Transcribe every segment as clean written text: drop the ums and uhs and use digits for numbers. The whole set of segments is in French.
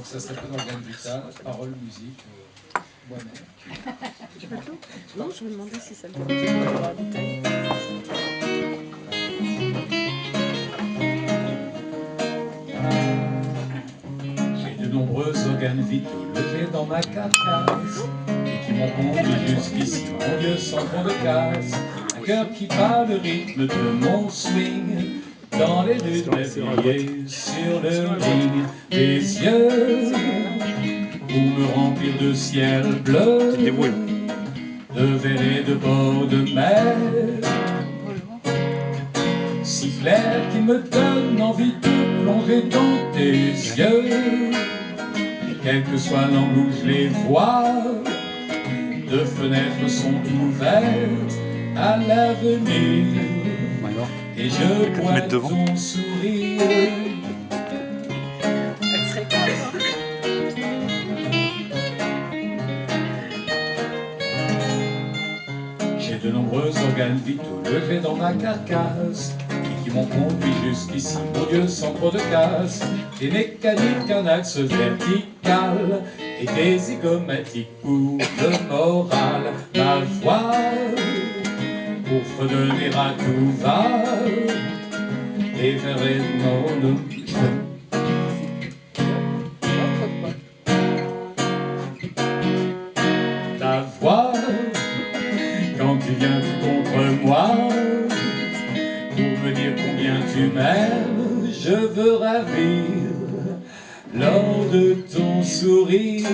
Donc ça s'appelle Organe Vital, paroles, musique, moi-même. Tu veux tout? Non, je me demandais si ça me dérangeait de voir la bouteille. J'ai de nombreux organes vitaux logés dans ma carcasse et qui m'ont conduit jusqu'ici, mon Dieu, sans fond de casse. Un cœur qui bat le rythme de mon swing dans les rues de Bélier, sur le ring des yeux pour me remplir de ciel bleu, de verre et de bords de mer, si clair qui me donne envie de plonger dans tes yeux, quel que soit l'angle où je les vois, deux fenêtres sont ouvertes à l'avenir, et je vois ton sourire. J'ai de nombreux organes vitaux logés dans ma carcasse et qui m'ont conduit jusqu'ici, mon Dieu, sans trop de casse. Des mécaniques, un axe vertical et des zygomatiques pour le moral. Ma voix pour fredonner à tout va, et faire mon ta voix, quand tu viens contre moi, pour me dire combien tu m'aimes, je veux ravir lors de ton sourire.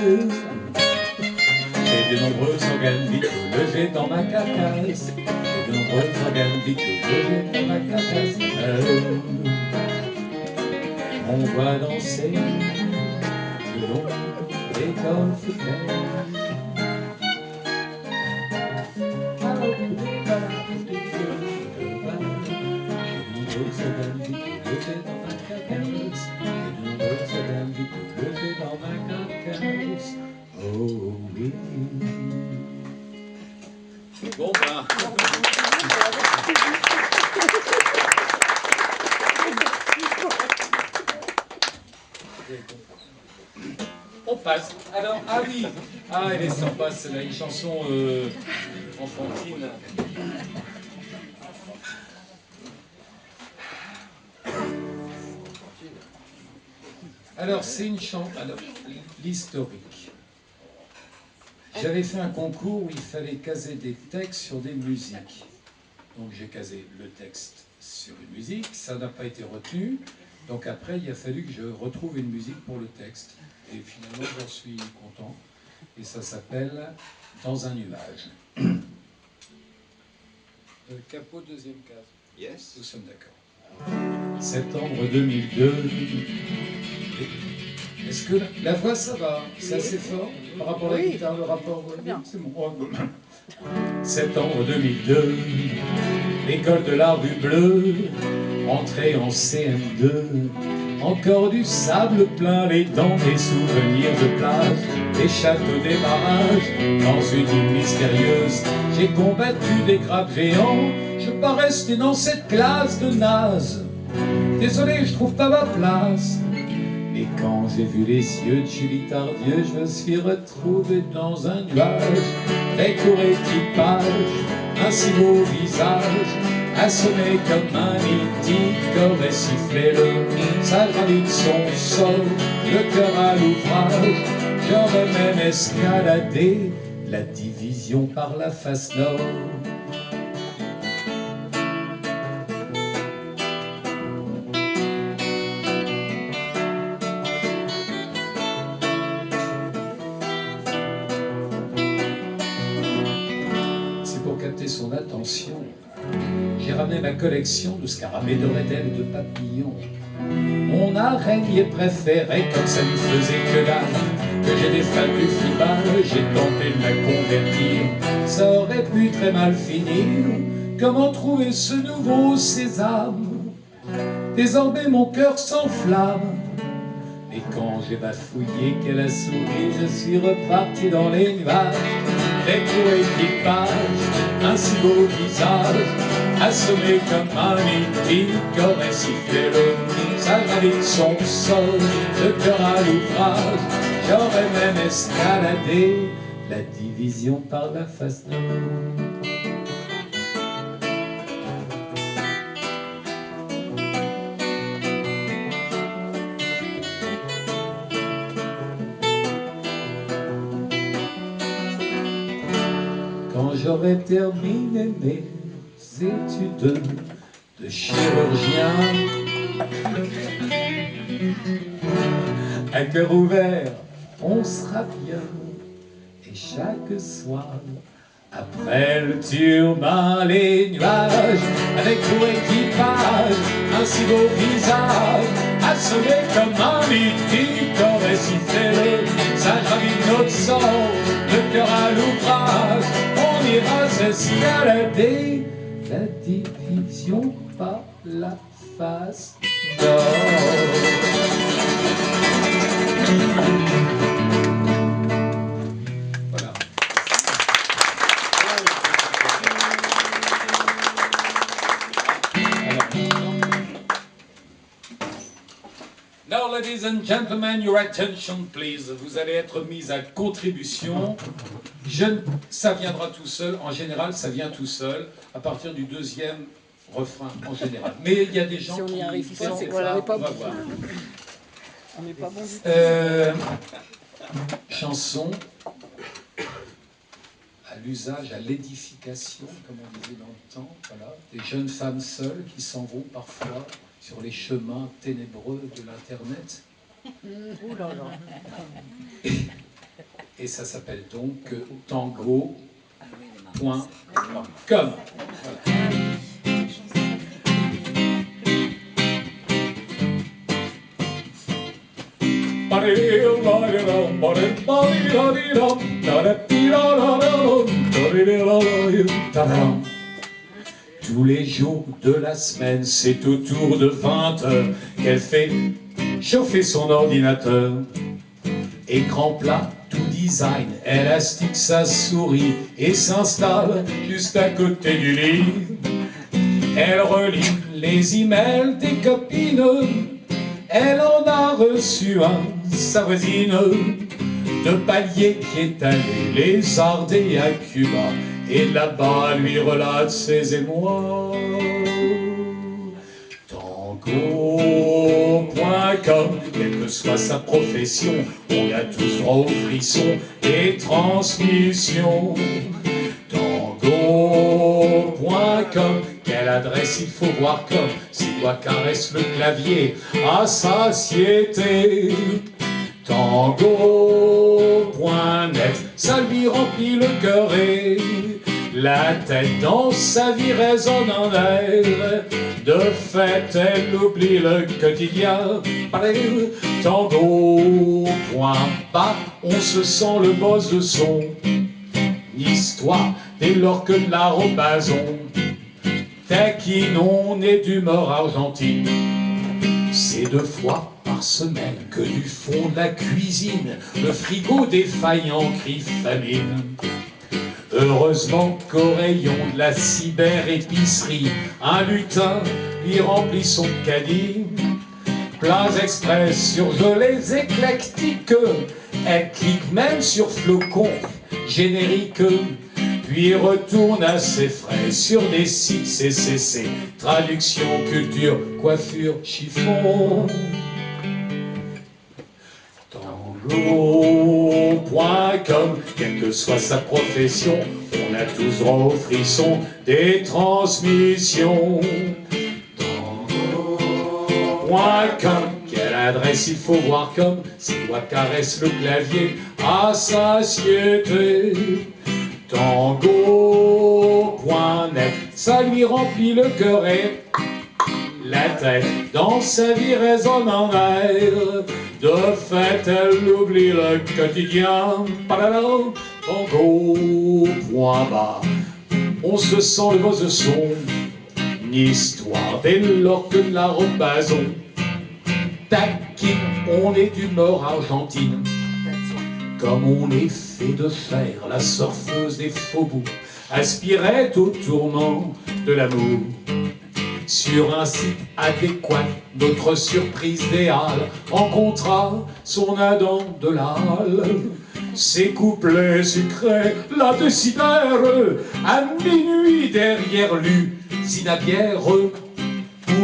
J'ai de nombreux organes vitaux logés dans ma carcasse. J'ai de nombreux organes vitaux logés dans ma carcasse. On voit danser le long des golfes clairs. Oh oui. Bon ben. On passe. Alors, ah oui. Ah, elle est sympa, c'est là une chanson enfantine. Alors, c'est une chanson, l'historique. J'avais fait un concours où il fallait caser des textes sur des musiques. Donc j'ai casé le texte sur une musique, ça n'a pas été retenu. Donc après, il a fallu que je retrouve une musique pour le texte. Et finalement, j'en suis content. Et ça s'appelle « Dans un nuage ». Capot, deuxième case. Yes. Nous sommes d'accord. Septembre 2002. Est-ce que la voix, ça va? C'est assez fort par rapport à la guitare, le rapport? C'est bon. Septembre 2002, l'école de la rue Bleue, entrée en CM2. Encore du sable plein les dents, des souvenirs de plage, des châteaux, des barrages, dans une île mystérieuse. J'ai combattu des crabes géants, je peux pas rester dans cette classe de nazes. Désolé, je trouve pas ma place. Et quand j'ai vu les yeux de Julie Tardieu, je me suis retrouvé dans un nuage. Très court équipage, un si beau visage, assommé comme un mythique, aurait sifflé le sage de son sol, le cœur à l'ouvrage. J'aurais même escaladé la division par la face nord. Son attention, j'ai ramené ma collection de scarabées, de rédelles, de papillons. Mon araignée préférée, comme ça lui faisait que dalle, que j'ai défait du flibal, j'ai tenté de la convertir. Ça aurait pu très mal finir. Comment trouver ce nouveau sésame? Désormais mon cœur s'enflamme. Et quand j'ai bafouillé qu'elle a souri, je suis reparti dans les nuages. Très court équipage, un si beau visage, assommé comme un mythique, aurait sifflé le ça gravite son sol, le cœur à l'ouvrage. J'aurais même escaladé la division par la face nord. Quand j'aurai terminé mes études de chirurgien, à cœur ouvert, on sera bien. Et chaque soir, après le turbin, les nuages, avec pour équipage, un si beau visage, assommé comme un mythique, aurait sifflé, ça gravit notre sang, le cœur à l'ouvrage, on ira s'escalader la division par la face nord. Voilà. Now, ladies and gentlemen, your attention, please. Vous allez être mis à contribution. Ça viendra tout seul. En général, ça vient tout seul à partir du deuxième refrain, en général. Mais il y a des gens qui... c'est qu'on n'avait pas bon. On n'est pas bon du tout. Chanson à l'usage, à l'édification, comme on disait dans le temps. Voilà. Des jeunes femmes seules qui s'en vont parfois sur les chemins ténébreux de l'Internet. Ouh là là. Et ça s'appelle donc tango.com. Tous les jours de la semaine, c'est autour de 20 heures qu'elle fait chauffer son ordinateur. Écran plat, tout design, elle astique sa souris et s'installe juste à côté du lit. Elle relit les emails des copines, elle en a reçu un, sa voisine, de palier qui est allé lézarder à Cuba, et là-bas lui relate ses émois. Tango.com, quelle que soit sa profession, on a tous droit aux frissons et transmissions. Tango.com, quelle adresse il faut voir comme ses doigts caressent le clavier à satiété. Tango.net, ça lui remplit le cœur et la tête. Dans sa vie résonne en elle. De fait, elle oublie le quotidien. Tango.ba, on se sent le boss de son histoire dès lors que l'arrobason taquine, on est d'humeur argentine. C'est 2 fois par semaine que du fond de la cuisine, le frigo défaillant crie famine. Heureusement qu'au rayon de la cyber-épicerie, un lutin lui remplit son caddie. Plats express surgelés éclectiques, elle clique même sur flocons génériques, puis retourne à ses frais sur des sites CCC, traduction, culture, coiffure, chiffon. Tango.com, quelle que soit sa profession, on a tous droit aux frissons des transmissions. Tango.com, quelle adresse il faut voir comme ses doigts caressent le clavier à satiété. Tango.net, ça lui remplit le cœur et la tête. Dans sa vie résonne en elle. De fait, elle oublie le quotidien. Tango.ba, on se sent le boss de son histoire dès lors que l'arrobason taquine, on est d'humeur argentine. Comme on est fait de fer, la surfeuse des faubourgs aspirait au tourment de l'amour. sur un site adéquat. Notre surprise idéale rencontra son Adam de l'âle. Ses couplets sucrés la décidèrent à minuit derrière l'usine à bière, où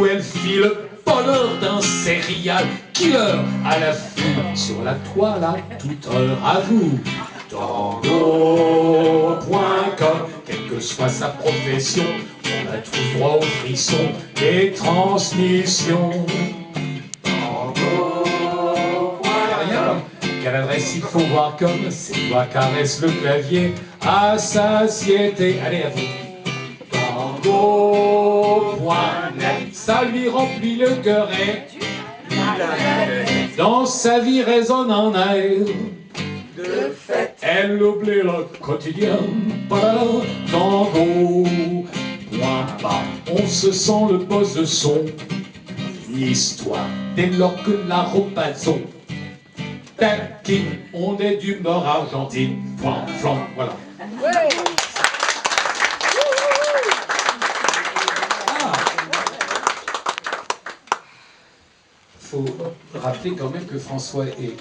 elle fit le bonheur d'un serial killer à l'affût sur la toile à toute heure. À vous, Tango.com, quelle que soit sa profession, on a tous droit aux frissons des transmissions. Tango.com, quelle adresse il faut voir comme ses doigts caressent le clavier à satiété. Allez, à vous. Tango.net, ça lui remplit le cœur et dans sa vie résonne un air de fête. Elle oublie le quotidien. Tango.bas, on se sent le boss de son histoire dès lors que la ropaison taquine, on est d'humeur argentine. Flan, flan, voilà. Faut rappeler quand même que François est